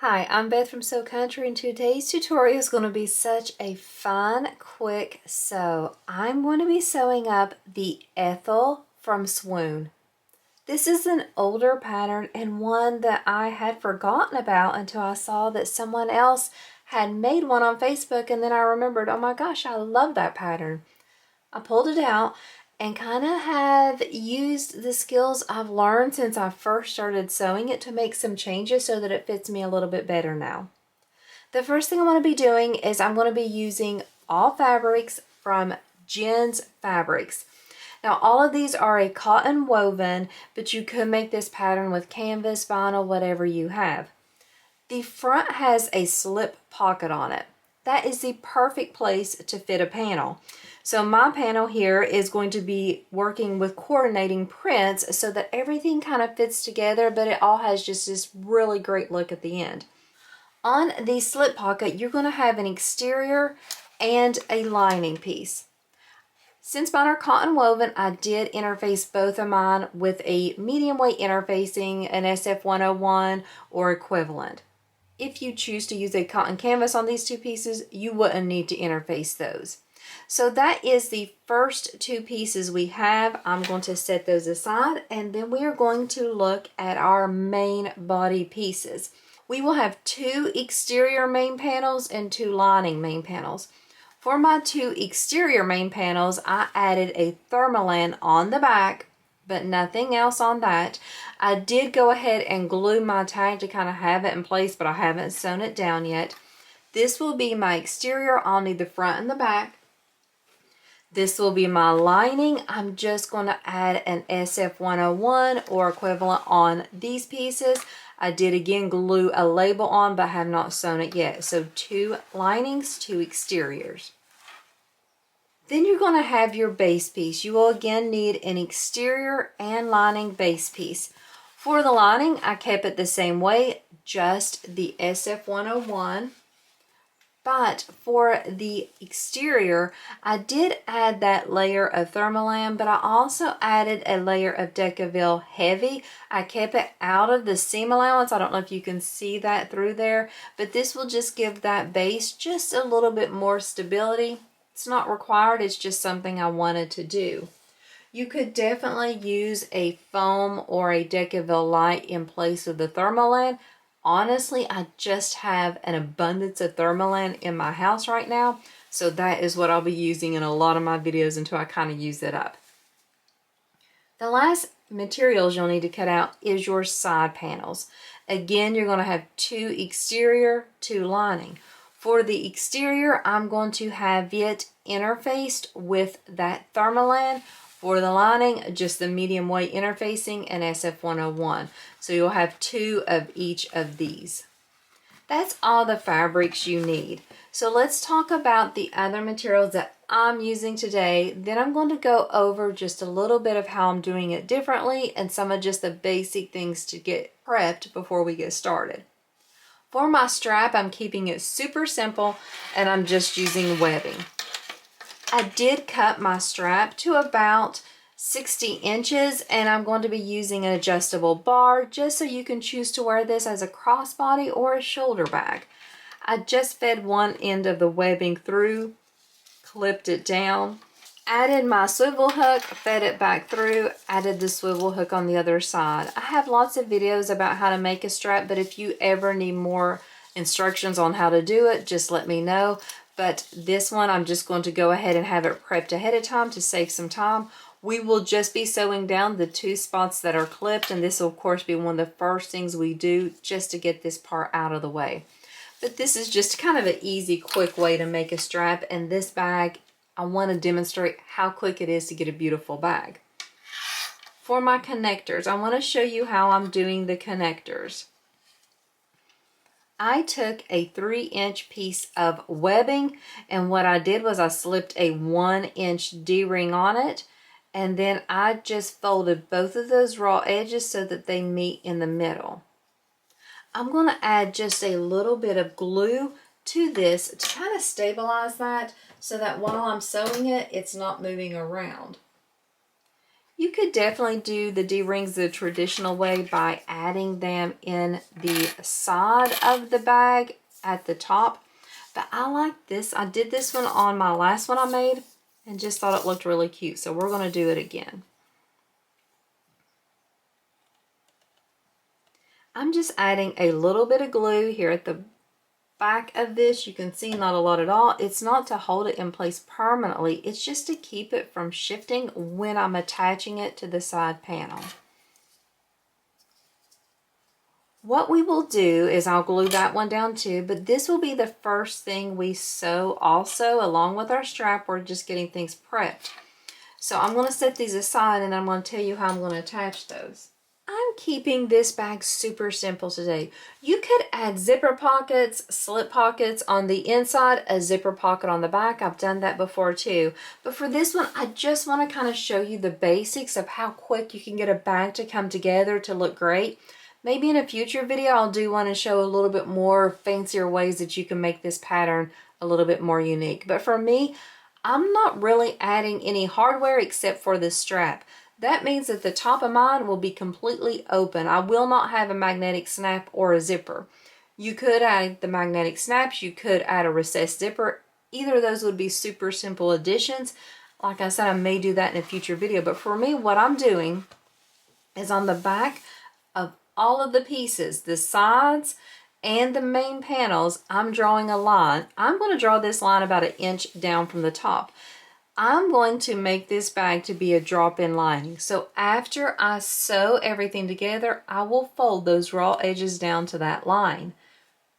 Hi, I'm Beth from Sew Country, and today's tutorial is going to be such a fun, quick sew. I'm going to be sewing up the Ethel from Swoon. This is an older pattern and one that I had forgotten about until I saw that someone else had made one on Facebook, and then I remembered, oh my gosh, I love that pattern. I pulled it out and kind of have used the skills I've learned since I first started sewing it to make some changes so that it fits me a little bit better now. The first thing I'm going to be doing is I'm going to be using all fabrics from Jen's Fabrics. Now all of these are a cotton woven, but you could make this pattern with canvas, vinyl, whatever you have. The front has a slip pocket on it. That is the perfect place to fit a panel. So my panel here is going to be working with coordinating prints so that everything kind of fits together, but it all has just this really great look at the end. On the slip pocket, you're going to have an exterior and a lining piece. Since mine are cotton woven, I did interface both of mine with a medium weight interfacing, an SF101 or equivalent. If you choose to use a cotton canvas on these two pieces, you wouldn't need to interface those. So that is the first two pieces we have. I'm going to set those aside, and then we are going to look at our main body pieces. We will have two exterior main panels and two lining main panels. For my two exterior main panels, I added a thermolan on the back, but nothing else on that. I did go ahead and glue my tag to kind of have it in place, but I haven't sewn it down yet. This will be my exterior. I'll need the front and the back. This will be my lining. I'm just going to add an SF101 or equivalent on these pieces. I did again glue a label on, but have not sewn it yet. So two linings, two exteriors. Then you're going to have your base piece. You will again need an exterior and lining base piece. For the lining, I kept it the same way, just the SF101. But for the exterior, I did add that layer of thermolan, but I also added a layer of Decaville Heavy. I kept it out of the seam allowance. I don't know if you can see that through there, but this will just give that base just a little bit more stability. It's not required, it's just something I wanted to do. You could definitely use a foam or a Decaville Light in place of the thermolan. Honestly, I just have an abundance of thermolan in my house right now, so that is what I'll be using in a lot of my videos until I kind of use it up. The last materials you'll need to cut out is your side panels. Again, you're going to have two exterior, two lining. For the exterior, I'm going to have it interfaced with that thermolan. For the lining, just the medium weight interfacing and SF101. So you'll have two of each of these. That's all the fabrics you need. So let's talk about the other materials that I'm using today. Then I'm going to go over just a little bit of how I'm doing it differently and some of just the basic things to get prepped before we get started. For my strap, I'm keeping it super simple and I'm just using webbing. I did cut my strap to about 60 inches and I'm going to be using an adjustable bar just so you can choose to wear this as a crossbody or a shoulder bag. I just fed one end of the webbing through, clipped it down, added my swivel hook, fed it back through, added the swivel hook on the other side. I have lots of videos about how to make a strap, but if you ever need more instructions on how to do it, just let me know. But this one, I'm just going to go ahead and have it prepped ahead of time to save some time. We will just be sewing down the two spots that are clipped, and this will of course be one of the first things we do just to get this part out of the way. But this is just kind of an easy, quick way to make a strap, and this bag, I want to demonstrate how quick it is to get a beautiful bag. For my connectors, I want to show you how I'm doing the connectors. I took a 3-inch piece of webbing, and what I did was I slipped a 1-inch D-ring on it, and then I just folded both of those raw edges so that they meet in the middle. I'm going to add just a little bit of glue to this to kind of stabilize that so that while I'm sewing it, it's not moving around. You could definitely do the D-rings the traditional way by adding them in the side of the bag at the top. But I like this. I did this one on my last one I made and just thought it looked really cute. So we're going to do it again. I'm just adding a little bit of glue here at the back of this. You can see not a lot at all. It's not to hold it in place permanently. It's just to keep it from shifting when I'm attaching it to the side panel. What we will do is I'll glue that one down too, but this will be the first thing we sew also along with our strap. We're just getting things prepped. So I'm going to set these aside and I'm going to tell you how I'm going to attach those. I'm keeping this bag super simple today. You could add zipper pockets, slip pockets on the inside, a zipper pocket on the back. I've done that before too. But for this one, I just want to kind of show you the basics of how quick you can get a bag to come together to look great. Maybe in a future video, I'll do one and show a little bit more fancier ways that you can make this pattern a little bit more unique. But for me, I'm not really adding any hardware except for this strap. That means that the top of mine will be completely open. I will not have a magnetic snap or a zipper. You could add the magnetic snaps. You could add a recessed zipper. Either of those would be super simple additions. Like I said, I may do that in a future video. But for me, what I'm doing is on the back of all of the pieces, the sides and the main panels, I'm drawing a line. I'm going to draw this line about 1 inch down from the top. I'm going to make this bag to be a drop-in lining. So after I sew everything together, I will fold those raw edges down to that line.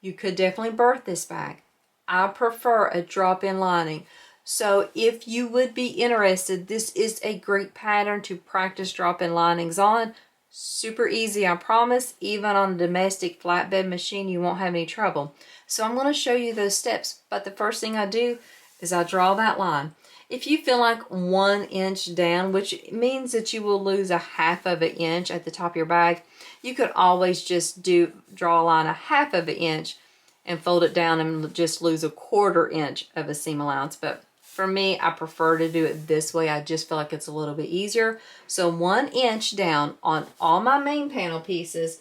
You could definitely birth this bag. I prefer a drop-in lining. So if you would be interested, this is a great pattern to practice drop-in linings on. Super easy, I promise. Even on a domestic flatbed machine, you won't have any trouble. So I'm going to show you those steps. But the first thing I do is I draw that line. If you feel like 1 inch down, which means that you will lose 1/2 inch at the top of your bag, you could always just draw a line 1/2 inch and fold it down and just lose 1/4 inch of a seam allowance. But for me, I prefer to do it this way. I just feel like it's a little bit easier. So 1 inch down on all my main panel pieces,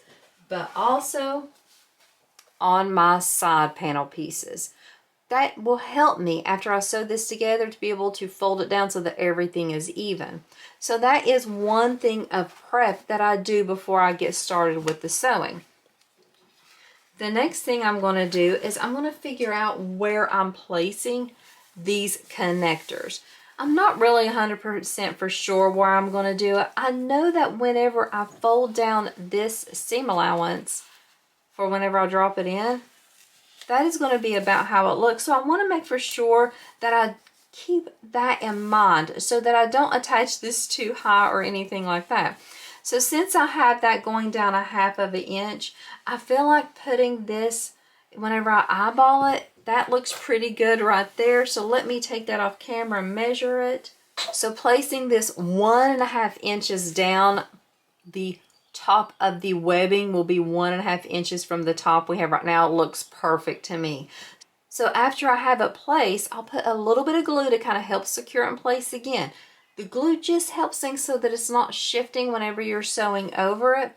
but also on my side panel pieces. That will help me after I sew this together to be able to fold it down so that everything is even. So that is one thing of prep that I do before I get started with the sewing. The next thing I'm going to do is I'm going to figure out where I'm placing these connectors. I'm not really 100% for sure where I'm going to do it. I know that whenever I fold down this seam allowance for whenever I drop it in, that is going to be about how it looks. So I want to make for sure that I keep that in mind so that I don't attach this too high or anything like that. So since I have that going down 1/2 inch, I feel like putting this, whenever I eyeball it, that looks pretty good right there. So let me take that off camera and measure it. So placing this 1.5 inches down, the top of the webbing will be 1.5 inches from the top we have right now. It looks perfect to me. So after I have it placed, I'll put a little bit of glue to kind of help secure it in place again. The glue just helps things so that it's not shifting whenever you're sewing over it.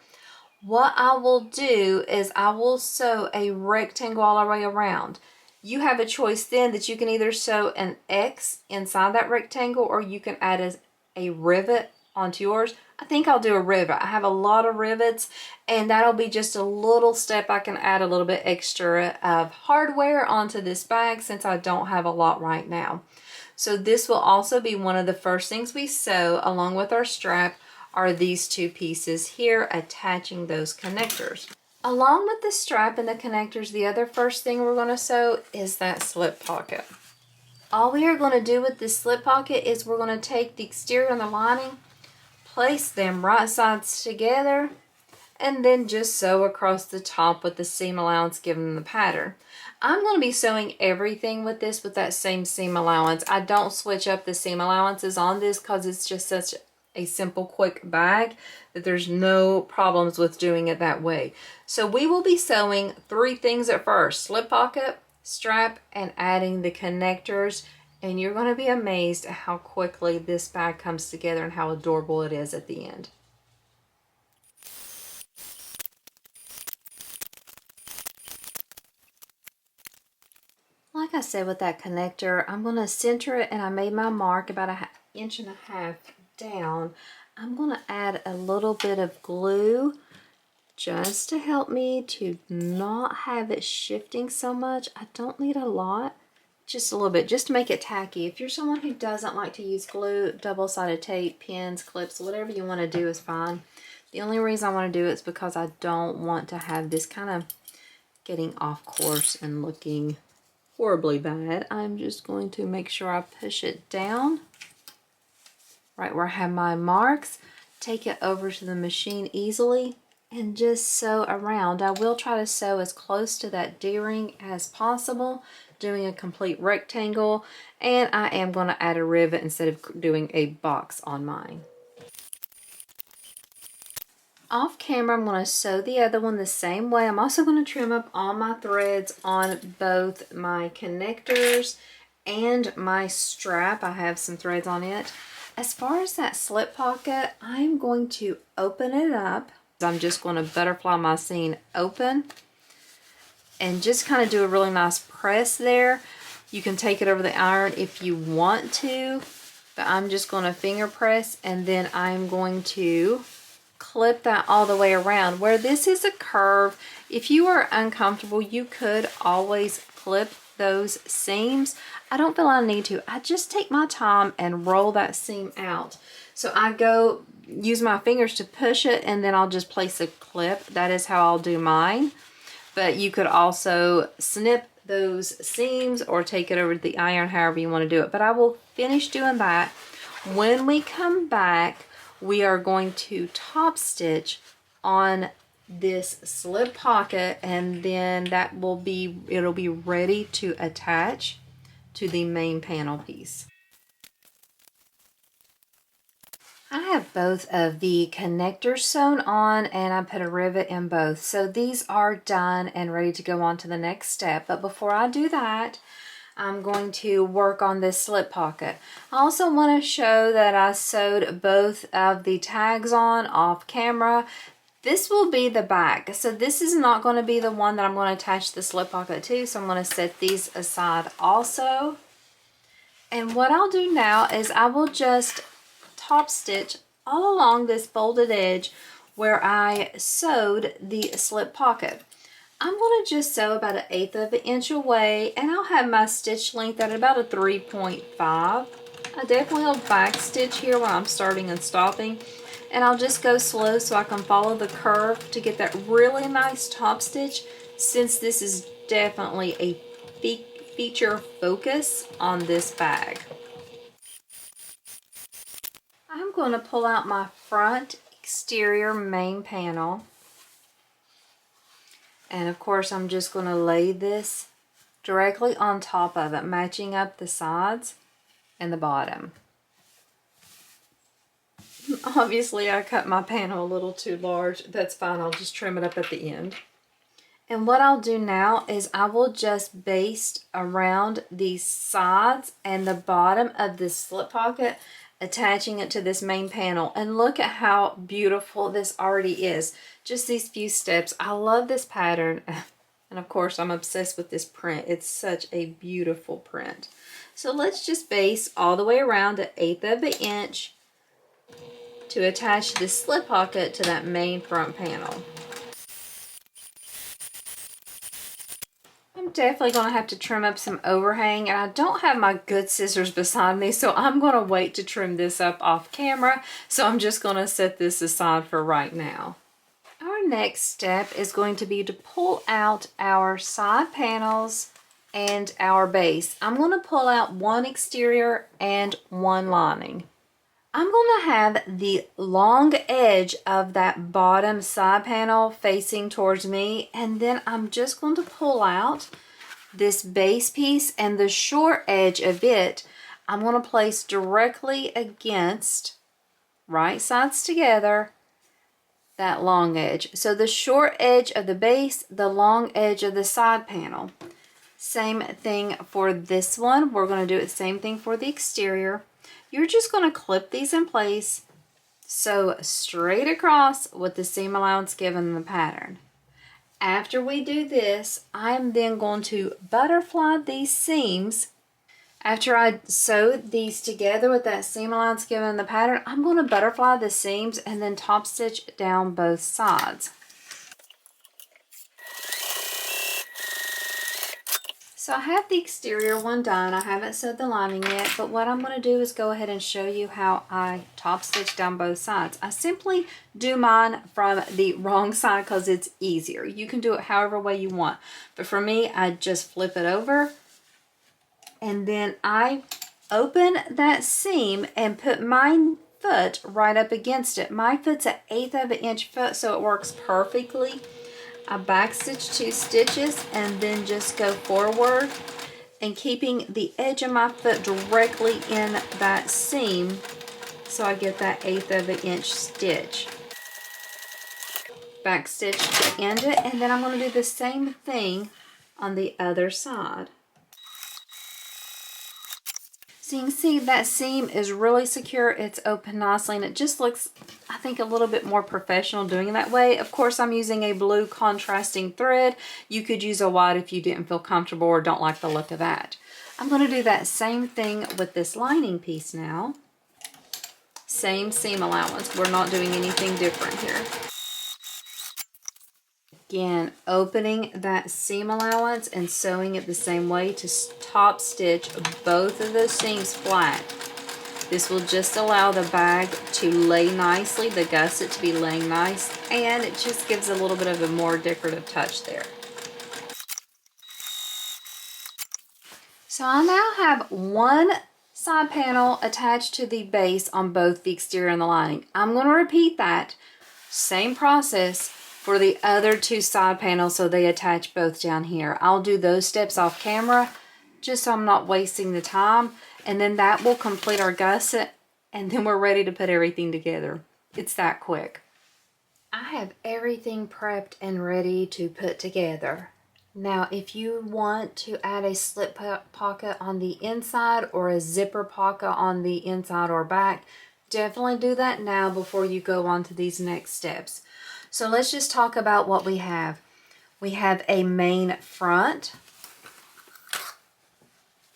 What I will do is I will sew a rectangle all the way around. You have a choice then that you can either sew an X inside that rectangle or you can add a rivet onto yours. I think I'll do a rivet. I have a lot of rivets and that'll be just a little step. I can add a little bit extra of hardware onto this bag since I don't have a lot right now. So this will also be one of the first things we sew along with our strap are these two pieces here, attaching those connectors. Along with the strap and the connectors, the other first thing we're going to sew is that slip pocket. All we are going to do with this slip pocket is we're going to take the exterior and the lining, place them right sides together, and then just sew across the top with the seam allowance given the pattern. I'm going to be sewing everything with this with that same seam allowance. I don't switch up the seam allowances on this because it's just such a simple, quick bag that there's no problems with doing it that way. So we will be sewing 3 things at first: slip pocket, strap, and adding the connectors And you're going to be amazed at how quickly this bag comes together and how adorable it is at the end. Like I said with that connector, I'm going to center it, and I made my mark about an inch and a half down. I'm going to add a little bit of glue just to help me to not have it shifting so much. I don't need a lot, just a little bit, just to make it tacky. If you're someone who doesn't like to use glue, double-sided tape, pins, clips, whatever you want to do is fine. The only reason I want to do it is because I don't want to have this kind of getting off course and looking horribly bad. I'm just going to make sure I push it down right where I have my marks, take it over to the machine easily, and just sew around. I will try to sew as close to that D-ring as possible, doing a complete rectangle, and I am going to add a rivet instead of doing a box on mine. Off camera, I'm going to sew the other one the same way. I'm also going to trim up all my threads on both my connectors and my strap. I have some threads on it. As far as that slip pocket, I'm going to open it up. I'm just going to butterfly my seam open and just kind of do a really nice press there. You can take it over the iron if you want to, but I'm just going to finger press, and then I'm going to clip that all the way around. Where this is a curve, if you are uncomfortable, you could always clip those seams. I don't feel I need to. I just take my time and roll that seam out. So I go use my fingers to push it, and then I'll just place a clip. That is how I'll do mine. But you could also snip those seams or take it over to the iron, however you want to do it. But I will finish doing that. When we come back, we are going to top stitch on this slip pocket, and then it'll be ready to attach to the main panel piece. I have both of the connectors sewn on, and I put a rivet in both. So these are done and ready to go on to the next step. But before I do that, I'm going to work on this slip pocket. I also want to show that I sewed both of the tags on off camera. This will be the back. So this is not going to be the one that I'm going to attach the slip pocket to. So I'm going to set these aside also. And what I'll do now is I will just top stitch all along this folded edge where I sewed the slip pocket. I'm going to just sew about 1/8 of an inch away, and I'll have my stitch length at about a 3.5. I definitely will back stitch here when I'm starting and stopping, and I'll just go slow so I can follow the curve to get that really nice top stitch, since this is definitely a feature focus on this bag. I'm going to pull out my front exterior main panel. And of course, I'm just going to lay this directly on top of it, matching up the sides and the bottom. Obviously, I cut my panel a little too large. That's fine. I'll just trim it up at the end. And what I'll do now is I will just baste around the sides and the bottom of this slip pocket, attaching it to this main panel. And look at how beautiful this already is. Just these few steps. I love this pattern. And of course, I'm obsessed with this print. It's such a beautiful print. So let's just baste all the way around at 1/8 of an inch to attach this slip pocket to that main front panel. I'm definitely going to have to trim up some overhang, and I don't have my good scissors beside me, so I'm going to wait to trim this up off camera. So I'm just going to set this aside for right now. Our next step is going to be to pull out our side panels and our base. I'm going to pull out one exterior and one lining. I'm going to have the long edge of that bottom side panel facing towards me, and then I'm just going to pull out this base piece, and the short edge of it I'm going to place directly against, right sides together, that long edge. So the short edge of the base, the long edge of the side panel. Same thing for this one. We're going to do the same thing for the exterior. You're just going to clip these in place, sew straight across with the seam allowance given in the pattern. After we do this, I am then going to butterfly these seams. After I sew these together with that seam allowance given in the pattern, I'm going to butterfly the seams and then top stitch down both sides. So I have the exterior one done. I haven't sewed the lining yet, but what I'm going to do is go ahead and show you how I top stitch down both sides. I simply do mine from the wrong side because it's easier. You can do it however way you want, but for me, I just flip it over and then I open that seam and put my foot right up against it. My foot's an 1/8 of an inch foot, so it works perfectly. I backstitch 2 stitches and then just go forward and keeping the edge of my foot directly in that seam so I get that 1/8 of an inch stitch. Backstitch to end it, and then I'm going to do the same thing on the other side. So you can see that seam is really secure. It's open nicely and it just looks, I think, a little bit more professional doing it that way. Of course, I'm using a blue contrasting thread. You could use a white if you didn't feel comfortable or don't like the look of that. I'm going to do that same thing with this lining piece now. Same seam allowance. We're not doing anything different here. Again, opening that seam allowance and sewing it the same way to top stitch both of those seams flat. This will just allow the bag to lay nicely, the gusset to be laying nice, and it just gives a little bit of a more decorative touch there. So I now have one side panel attached to the base on both the exterior and the lining. I'm going to repeat that same process for the other 2 side panels so they attach both down here. I'll do those steps off camera just so I'm not wasting the time, and then that will complete our gusset, and then we're ready to put everything together. It's that quick. I have everything prepped and ready to put together. Now if you want to add a slip pocket on the inside or a zipper pocket on the inside or back, definitely do that now before you go on to these next steps. So let's just talk about what we have. We have a main front.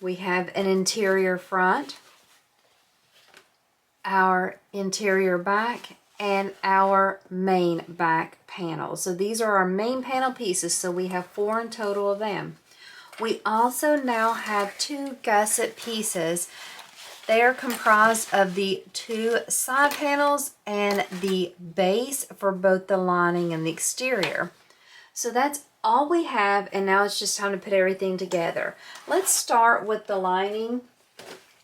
We have an interior front, our interior back, and our main back panel. So these are our main panel pieces, so we have 4 in total of them. We also now have 2 gusset pieces. They are comprised of the 2 side panels and the base for both the lining and the exterior. So that's all we have, and now it's just time to put everything together. Let's start with the lining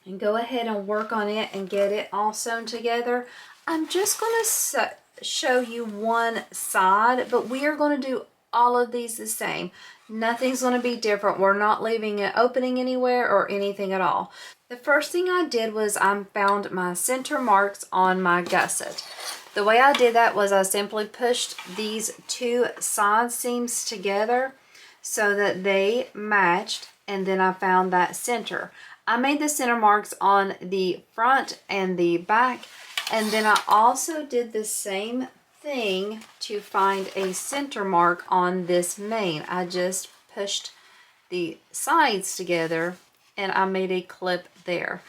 and go ahead and work on it and get it all sewn together. I'm just going to show you one side, but we are going to do all of these the same. Nothing's going to be different. We're not leaving an opening anywhere or anything at all. The first thing I did was I found my center marks on my gusset. The way I did that was I simply pushed these 2 side seams together so that they matched, and then I found that center. I made the center marks on the front and the back, and then I also did the same thing to find a center mark on this main. I just pushed the sides together and I made a clip there.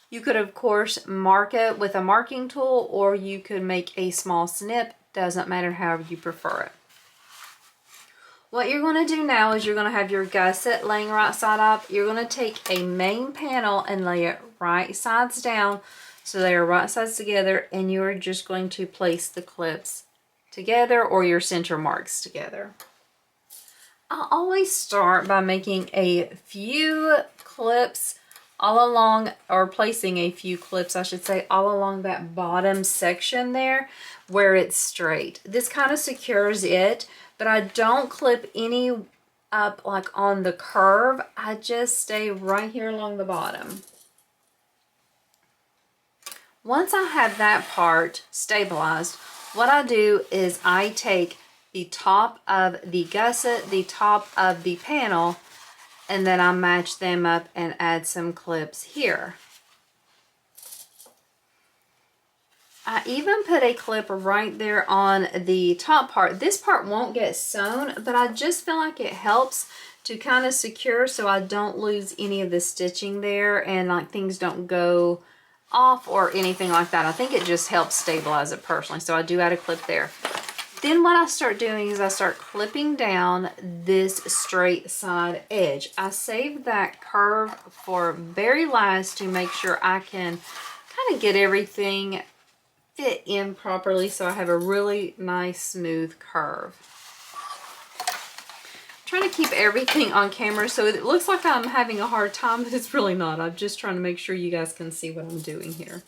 You could of course mark it with a marking tool, or you could make a small snip. Doesn't matter, however you prefer it. What you're going to do now is you're going to have your gusset laying right side up. You're going to take a main panel and lay it right sides down so they are right sides together, and you're just going to place the clips together or your center marks together. I always start by making a few clips all along, or placing a few clips, I should say, all along that bottom section there where it's straight. This kind of secures it, but I don't clip any up like on the curve. I just stay right here along the bottom. Once I have that part stabilized, what I do is I take the top of the gusset, the top of the panel, and then I match them up and add some clips here. I even put a clip right there on the top part. This part won't get sewn, but I just feel like it helps to kind of secure so I don't lose any of the stitching there and like things don't go off or anything like that. I think it just helps stabilize it personally. So I do add a clip there. Then what I start doing is I start clipping down this straight side edge. I save that curve for very last to make sure I can kind of get everything fit in properly so I have a really nice smooth curve. I'm trying to keep everything on camera so it looks like I'm having a hard time, but it's really not. I'm just trying to make sure you guys can see what I'm doing here.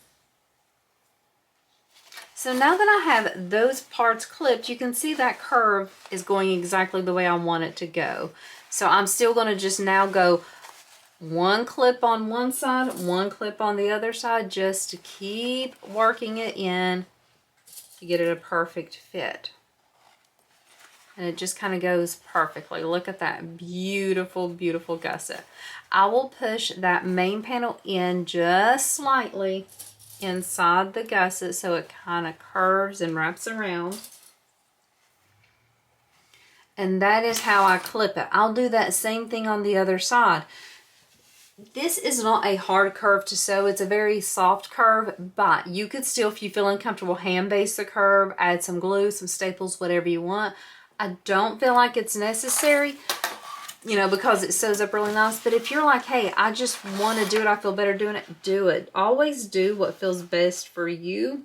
So now that I have those parts clipped, you can see that curve is going exactly the way I want it to go. So I'm still going to just now go one clip on one side, one clip on the other side, just to keep working it in to get it a perfect fit. And it just kind of goes perfectly. Look at that beautiful, beautiful gusset. I will push that main panel in just slightly inside the gusset so it kind of curves and wraps around. And that is how I clip it. I'll do that same thing on the other side. This is not a hard curve to sew. It's a very soft curve, but you could still, if you feel uncomfortable, hand base the curve, add some glue, some staples, whatever you want. I don't feel like it's necessary, you know, because it sews up really nice. But if you're like, hey, I just want to do it, I feel better doing it, do it. Always do what feels best for you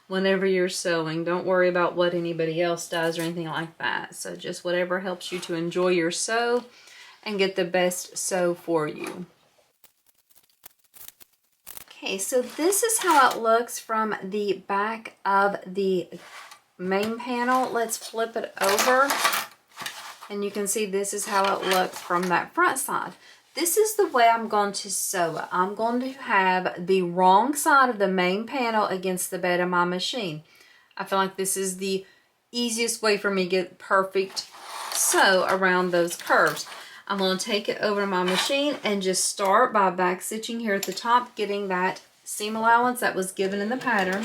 whenever you're sewing. Don't worry about what anybody else does or anything like that. So just whatever helps you to enjoy your sew and get the best sew for you. Okay, so this is how it looks from the back of the main panel. Let's flip it over and you can see this is how it looks from that front side. This is the way I'm going to sew it. I'm going to have the wrong side of the main panel against the bed of my machine. I feel like this is the easiest way for me to get perfect sew around those curves. I'm going to take it over to my machine and just start by back stitching here at the top, getting that seam allowance that was given in the pattern.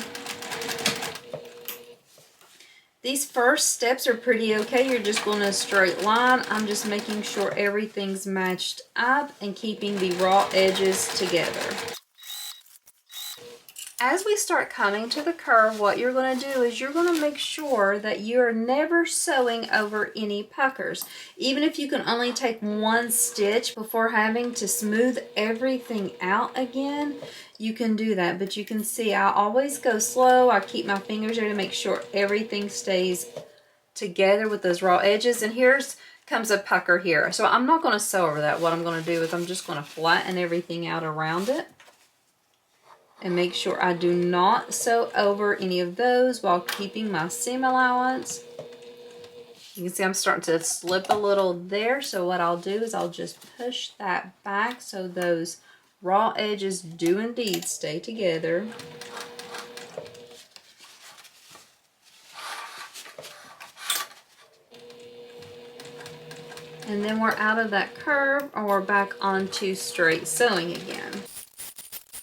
These first steps are pretty okay. You're just going a straight line. I'm just making sure everything's matched up and keeping the raw edges together. As we start coming to the curve, what you're going to do is you're going to make sure that you're never sewing over any puckers. Even if you can only take one stitch before having to smooth everything out again, you can do that. But you can see I always go slow. I keep my fingers there to make sure everything stays together with those raw edges. And comes a pucker here. So I'm not going to sew over that. What I'm going to do is I'm just going to flatten everything out around it. And make sure I do not sew over any of those while keeping my seam allowance. You can see I'm starting to slip a little there. So what I'll do is I'll just push that back so those raw edges do indeed stay together. And then we're out of that curve and we're back onto straight sewing again.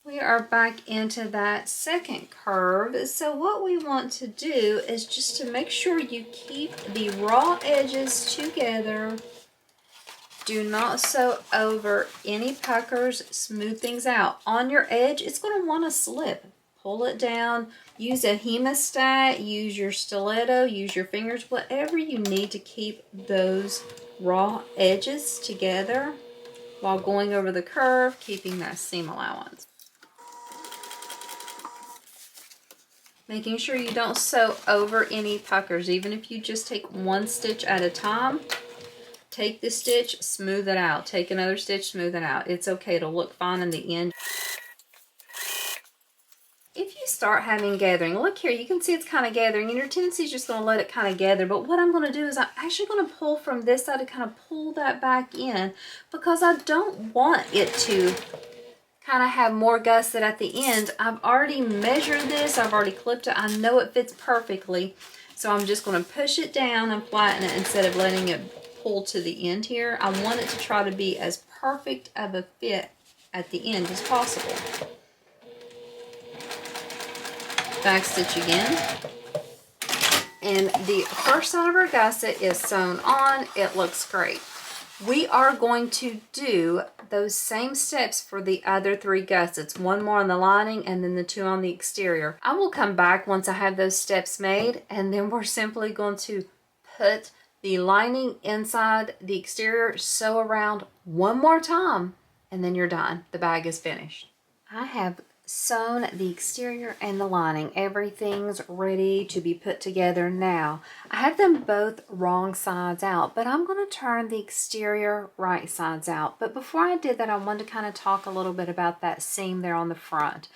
We are back into that second curve. So what we want to do is just to make sure you keep the raw edges together. Do not sew over any puckers. Smooth things out. On your edge, it's going to want to slip. Pull it down. Use a hemostat. Use your stiletto. Use your fingers. Whatever you need to keep those raw edges together while going over the curve, keeping that seam allowance. Making sure you don't sew over any puckers. Even if you just take one stitch at a time, take the stitch, smooth it out. Take another stitch, smooth it out. It's okay to look fine in the end. If you start having gathering, look here, you can see it's kind of gathering and your tendency is just going to let it kind of gather. But what I'm going to do is I'm actually going to pull from this side to kind of pull that back in because I don't want it to kind of have more gusset at the end. I've already measured this. I've already clipped it. I know it fits perfectly. So I'm just going to push it down and flatten it instead of letting it pull to the end here. I want it to try to be as perfect of a fit at the end as possible. Backstitch again. And the first side of our gusset is sewn on. It looks great. We are going to do those same steps for the other 3 gussets. 1 more on the lining and then the 2 on the exterior. I will come back once I have those steps made, and then we're simply going to put the lining inside the exterior, sew around 1 more time, and then you're done. The bag is finished. I have sewn the exterior and the lining. Everything's ready to be put together now. I have them both wrong sides out, but I'm going to turn the exterior right sides out. But before I did that, I wanted to kind of talk a little bit about that seam there on the front.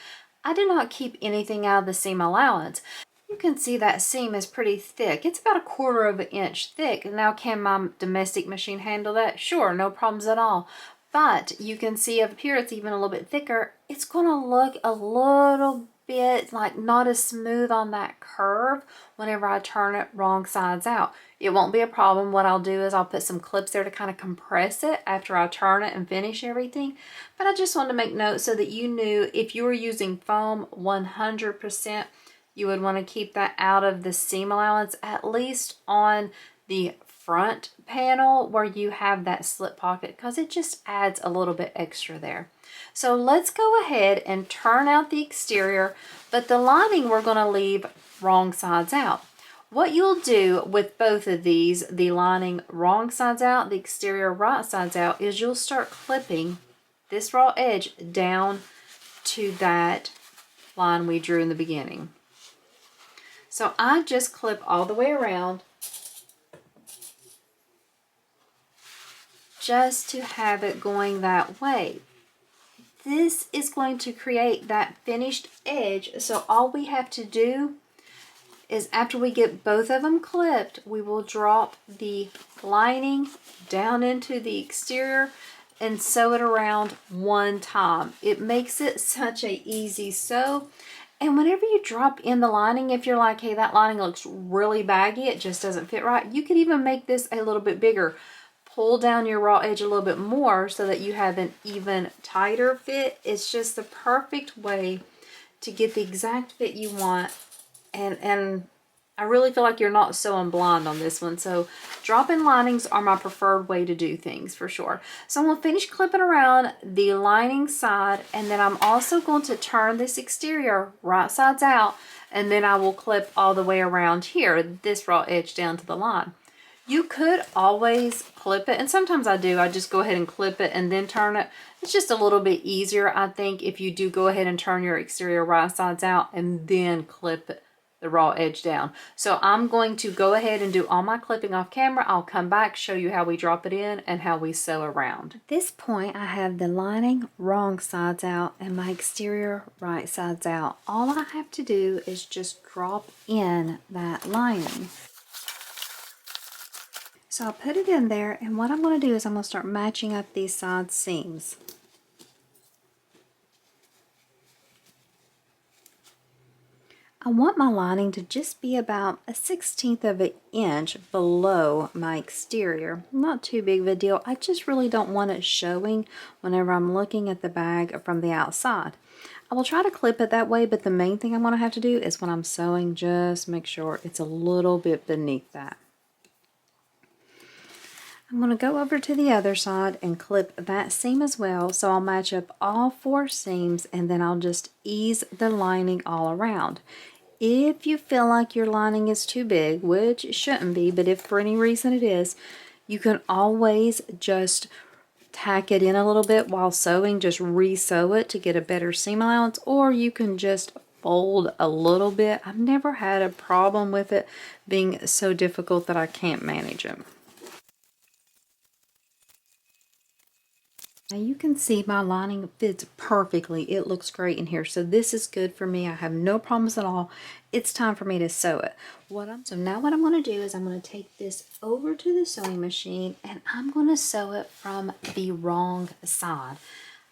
I did not keep anything out of the seam allowance. You can see that seam is pretty thick. It's about 1/4 of an inch thick. Now, can my domestic machine handle that? Sure, no problems at all. But you can see up here it's even a little bit thicker. It's going to look a little bit like not as smooth on that curve whenever I turn it wrong sides out. It won't be a problem. What I'll do is I'll put some clips there to kind of compress it after I turn it and finish everything. But I just wanted to make note so that you knew if you were using foam 100%, you would want to keep that out of the seam allowance, at least on the front panel where you have that slip pocket, because it just adds a little bit extra there. So let's go ahead and turn out the exterior, but the lining we're going to leave wrong sides out. What you'll do with both of these, the lining wrong sides out, the exterior right sides out, is you'll start clipping this raw edge down to that line we drew in the beginning. So I just clip all the way around just to have it going that way. This is going to create that finished edge, so all we have to do is after we get both of them clipped, we will drop the lining down into the exterior and sew it around 1 time. It makes it such a easy sew. And whenever you drop in the lining, if you're like, hey, that lining looks really baggy, it just doesn't fit right, you could even make this a little bit bigger. Pull down your raw edge a little bit more so that you have an even tighter fit. It's just the perfect way to get the exact fit you want. And I really feel like you're not sewing blind on this one. So drop-in linings are my preferred way to do things for sure. So I'm going to finish clipping around the lining side, and then I'm also going to turn this exterior right sides out, and then I will clip all the way around here, this raw edge down to the line. You could always clip it, and sometimes I do. I just go ahead and clip it and then turn it. It's just a little bit easier, I think, if you do go ahead and turn your exterior right sides out and then clip the raw edge down. So I'm going to go ahead and do all my clipping off camera. I'll come back, show you how we drop it in and how we sew around. At this point, I have the lining wrong sides out and my exterior right sides out. All I have to do is just drop in that lining. So I'll put it in there, and what I'm going to do is I'm going to start matching up these side seams. I want my lining to just be about 1/16 of an inch below my exterior. Not too big of a deal. I just really don't want it showing whenever I'm looking at the bag from the outside. I will try to clip it that way, but the main thing I'm going to have to do is when I'm sewing, just make sure it's a little bit beneath that. I'm going to go over to the other side and clip that seam as well. So I'll match up all 4 seams, and then I'll just ease the lining all around. If you feel like your lining is too big, which it shouldn't be, but if for any reason it is, you can always just tack it in a little bit while sewing, just re-sew it to get a better seam allowance, or you can just fold a little bit. I've never had a problem with it being so difficult that I can't manage it. Now you can see my lining fits perfectly. It looks great in here. So this is good for me. I have no problems at all. It's time for me to sew it. So now what I'm going to do is I'm going to take this over to the sewing machine, and I'm going to sew it from the wrong side.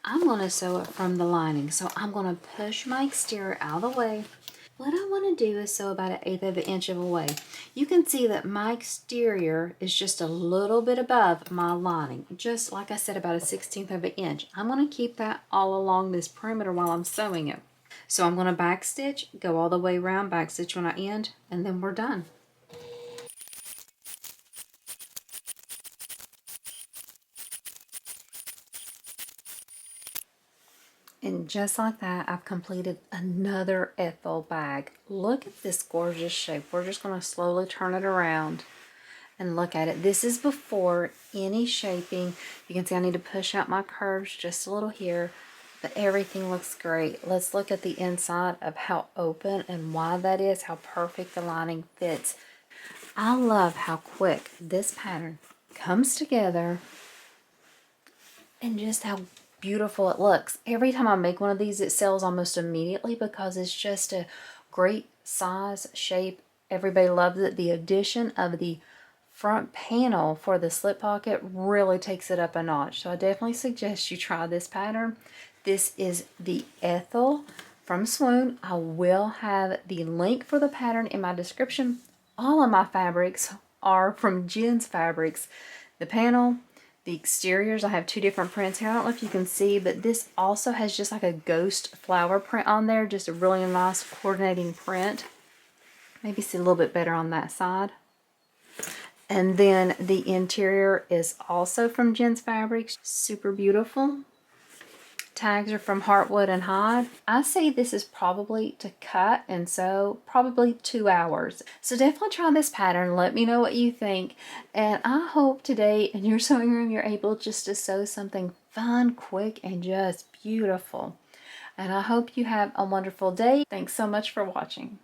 I'm going to sew it from the lining. So I'm going to push my exterior out of the way, What I want to do is sew about 1/8 of an inch away. You can see that my exterior is just a little bit above my lining, just like I said, about 1/16 of an inch. I'm going to keep that all along this perimeter while I'm sewing it. So I'm going to back stitch, go all the way around, back stitch when I end, and then we're done. And just like that, I've completed another Ethel bag. Look at this gorgeous shape. We're just going to slowly turn it around and look at it. This is before any shaping. You can see I need to push out my curves just a little here, but everything looks great. Let's look at the inside of how open and wide that is, how perfect the lining fits. I love how quick this pattern comes together and just how beautiful it looks. Every time I make one of these, it sells almost immediately because it's just a great size, shape. Everybody loves it. The addition of the front panel for the slip pocket really takes it up a notch. So I definitely suggest you try this pattern. This is the Ethel from Swoon. I will have the link for the pattern in my description. All of my fabrics are from Jen's Fabrics. The panel, the exteriors, I have 2 different prints here. I don't know if you can see, but this also has just like a ghost flower print on there. Just a really nice coordinating print. Maybe see a little bit better on that side. And then the interior is also from Jen's Fabrics. Super beautiful. Tags are from Heartwood and Hide. I say this is probably to cut and sew probably 2 hours. So definitely try this pattern. Let me know what you think. And I hope today in your sewing room you're able just to sew something fun, quick, and just beautiful. And I hope you have a wonderful day. Thanks so much for watching.